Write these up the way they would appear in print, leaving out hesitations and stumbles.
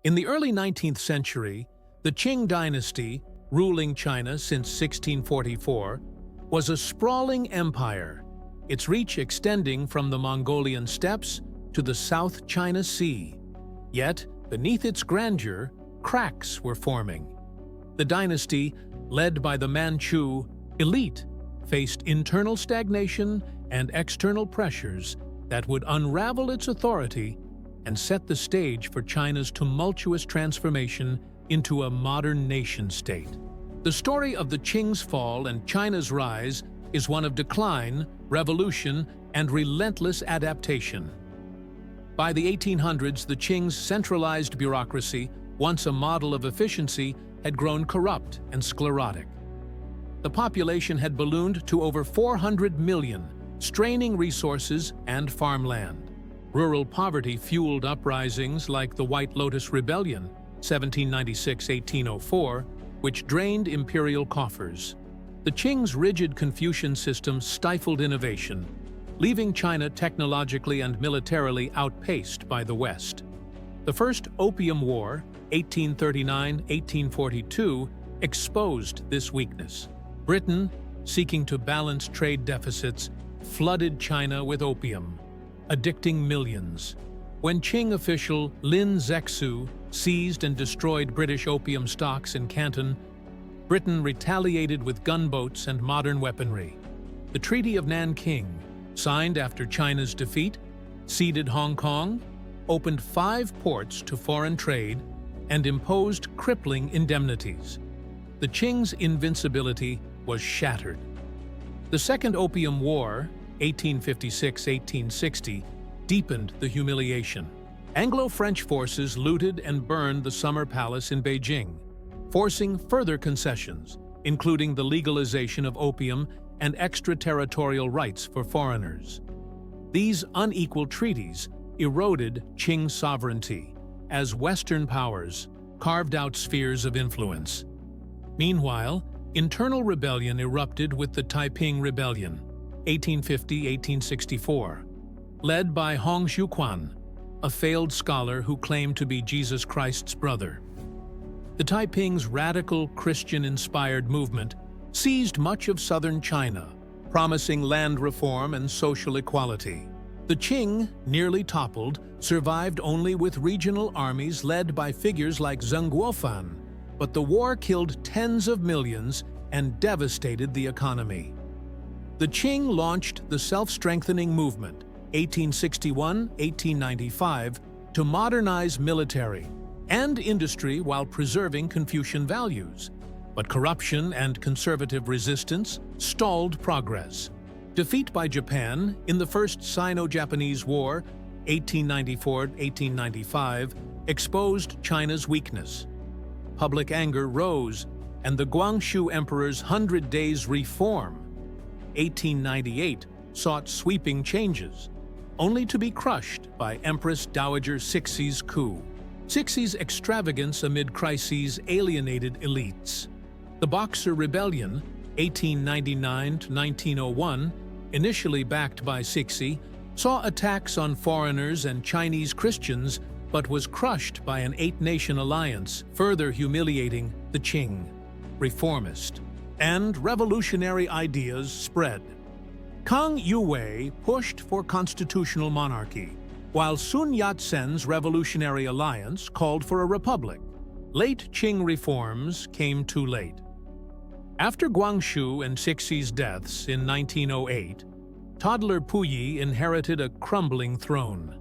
In the early 19th century, the Qing Dynasty, ruling China since 1644, was a sprawling empire, its reach extending from the Mongolian steppes to the South China Sea. Yet, beneath its grandeur, cracks were forming. The dynasty, led by the Manchu elite, faced internal stagnation and external pressures that would unravel its authority and set the stage for China's tumultuous transformation into a modern nation-state. The story of the Qing's fall and China's rise is one of decline, revolution, and relentless adaptation. By the 1800s, the Qing's centralized bureaucracy, once a model of efficiency, had grown corrupt and sclerotic. The population had ballooned to over 400 million, straining resources and farmland. Rural poverty fueled uprisings like the White Lotus Rebellion, 1796–1804, which drained imperial coffers. The Qing's rigid Confucian system stifled innovation, leaving China technologically and militarily outpaced by the West. The First Opium War, 1839–1842, exposed this weakness. Britain, seeking to balance trade deficits, flooded China with opium, addicting millions. When Qing official Lin Zexu seized and destroyed British opium stocks in Canton, Britain retaliated with gunboats and modern weaponry. The Treaty of Nanking, signed after China's defeat, ceded Hong Kong, opened 5 ports to foreign trade, and imposed crippling indemnities. The Qing's invincibility was shattered. The Second Opium War, 1856–1860, deepened the humiliation. Anglo-French forces looted and burned the Summer Palace in Beijing, forcing further concessions, including the legalization of opium and extraterritorial rights for foreigners. These unequal treaties eroded Qing sovereignty as Western powers carved out spheres of influence. Meanwhile, internal rebellion erupted with the Taiping Rebellion, 1850–1864, led by Hong Xiuquan, a failed scholar who claimed to be Jesus Christ's brother. The Taiping's radical Christian-inspired movement seized much of southern China, promising land reform and social equality. The Qing, nearly toppled, survived only with regional armies led by figures like Zheng Guofan, but the war killed tens of millions and devastated the economy. The Qing launched the self-strengthening movement, 1861–1895, to modernize military and industry while preserving Confucian values. But corruption and conservative resistance stalled progress. Defeat by Japan in the First Sino-Japanese War, 1894–1895, exposed China's weakness. Public anger rose, and the Guangxu Emperor's 100 Days Reform, 1898, sought sweeping changes, only to be crushed by Empress Dowager Cixi's coup. Cixi's extravagance amid crises alienated elites. The Boxer Rebellion, 1899–1901, initially backed by Cixi, saw attacks on foreigners and Chinese Christians, but was crushed by an 8-nation alliance, further humiliating the Qing. Reformist and revolutionary ideas spread. Kang Youwei pushed for constitutional monarchy, while Sun Yat-sen's Revolutionary Alliance called for a republic. Late Qing reforms came too late. After Guangxu and Cixi's deaths in 1908, toddler Puyi inherited a crumbling throne.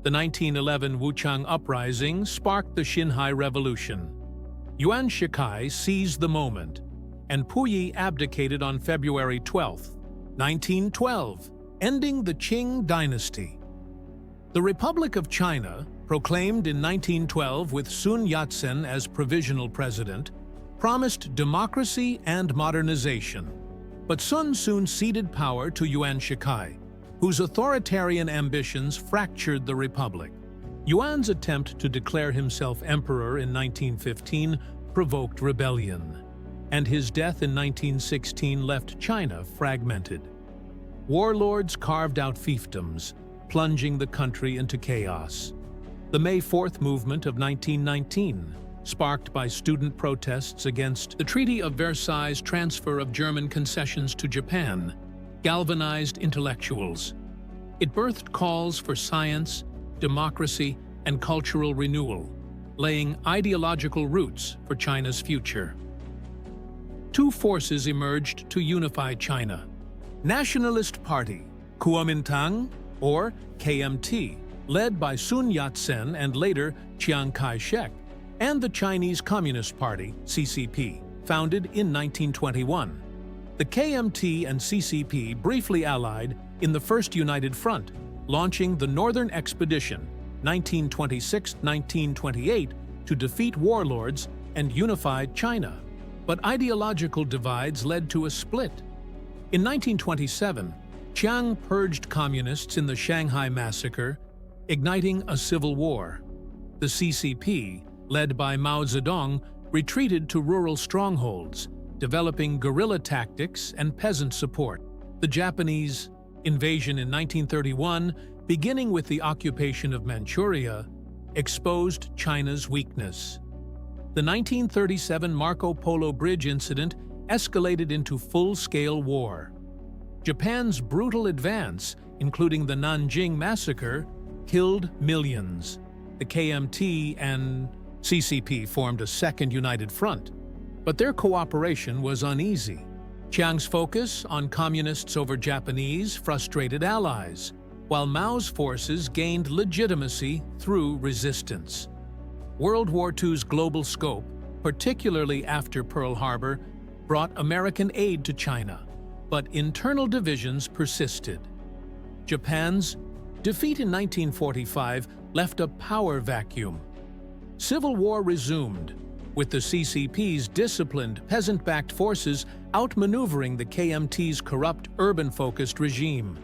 The 1911 Wuchang Uprising sparked the Xinhai Revolution. Yuan Shikai seized the moment, and Puyi abdicated on February 12, 1912, ending the Qing Dynasty. The Republic of China, proclaimed in 1912 with Sun Yat-sen as provisional president, promised democracy and modernization. But Sun soon ceded power to Yuan Shikai, whose authoritarian ambitions fractured the republic. Yuan's attempt to declare himself emperor in 1915 provoked rebellion, and his death in 1916 left China fragmented. Warlords carved out fiefdoms, plunging the country into chaos. The May 4th movement of 1919, sparked by student protests against the Treaty of Versailles' transfer of German concessions to Japan, galvanized intellectuals. It birthed calls for science, democracy, and cultural renewal, laying ideological roots for China's future. Two forces emerged to unify China: Nationalist Party, Kuomintang, or KMT, led by Sun Yat-sen and later Chiang Kai-shek, and the Chinese Communist Party, CCP, founded in 1921. The KMT and CCP briefly allied in the First United Front, launching the Northern Expedition, 1926-1928, to defeat warlords and unify China. But ideological divides led to a split. In 1927, Chiang purged communists in the Shanghai Massacre, igniting a civil war. The CCP, led by Mao Zedong, retreated to rural strongholds, developing guerrilla tactics and peasant support. The Japanese invasion in 1931, beginning with the occupation of Manchuria, exposed China's weakness. The 1937 Marco Polo Bridge incident escalated into full-scale war. Japan's brutal advance, including the Nanjing Massacre, killed millions. The KMT and CCP formed a second united front, but their cooperation was uneasy. Chiang's focus on communists over Japanese frustrated allies, while Mao's forces gained legitimacy through resistance. World War II's global scope, particularly after Pearl Harbor, brought American aid to China, but internal divisions persisted. Japan's defeat in 1945 left a power vacuum. Civil war resumed, with the CCP's disciplined, peasant-backed forces outmaneuvering the KMT's corrupt, urban-focused regime.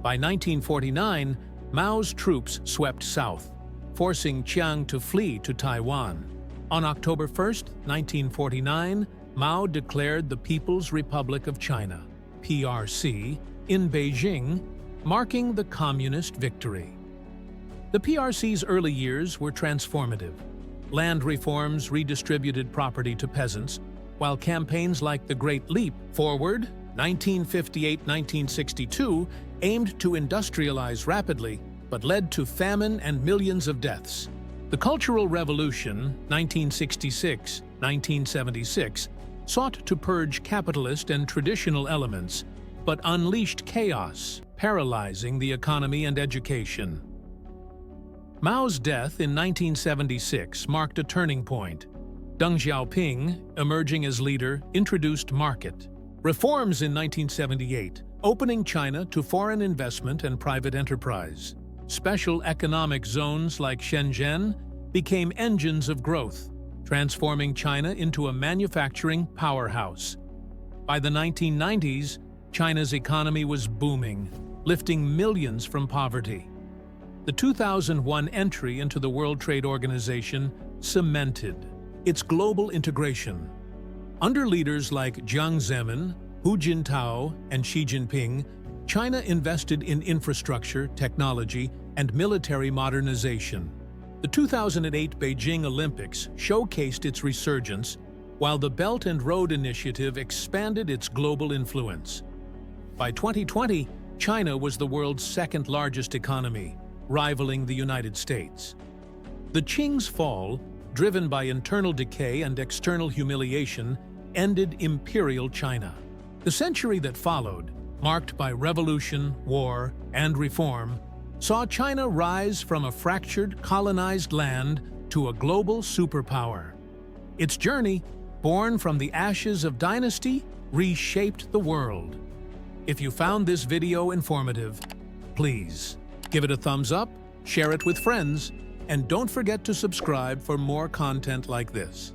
By 1949, Mao's troops swept south, forcing Chiang to flee to Taiwan. On October 1, 1949, Mao declared the People's Republic of China, PRC, in Beijing, marking the communist victory. The PRC's early years were transformative. Land reforms redistributed property to peasants, while campaigns like the Great Leap Forward, 1958-1962, aimed to industrialize rapidly, but led to famine and millions of deaths. The Cultural Revolution, 1966-1976, sought to purge capitalist and traditional elements, but unleashed chaos, paralyzing the economy and education. Mao's death in 1976 marked a turning point. Deng Xiaoping, emerging as leader, introduced market reforms in 1978, opening China to foreign investment and private enterprise. Special economic zones like Shenzhen became engines of growth, transforming China into a manufacturing powerhouse. By the 1990s, China's economy was booming, lifting millions from poverty. The 2001 entry into the World Trade Organization cemented its global integration. Under leaders like Jiang Zemin, Hu Jintao, and Xi Jinping, China invested in infrastructure, technology, and military modernization. The 2008 Beijing Olympics showcased its resurgence, while the Belt and Road Initiative expanded its global influence. By 2020, China was the world's second-largest economy, rivaling the United States. The Qing's fall, driven by internal decay and external humiliation, ended imperial China. The century that followed, marked by revolution, war, and reform, saw China rise from a fractured, colonized land to a global superpower. Its journey, born from the ashes of dynasty, reshaped the world. If you found this video informative, please give it a thumbs up, share it with friends, and don't forget to subscribe for more content like this.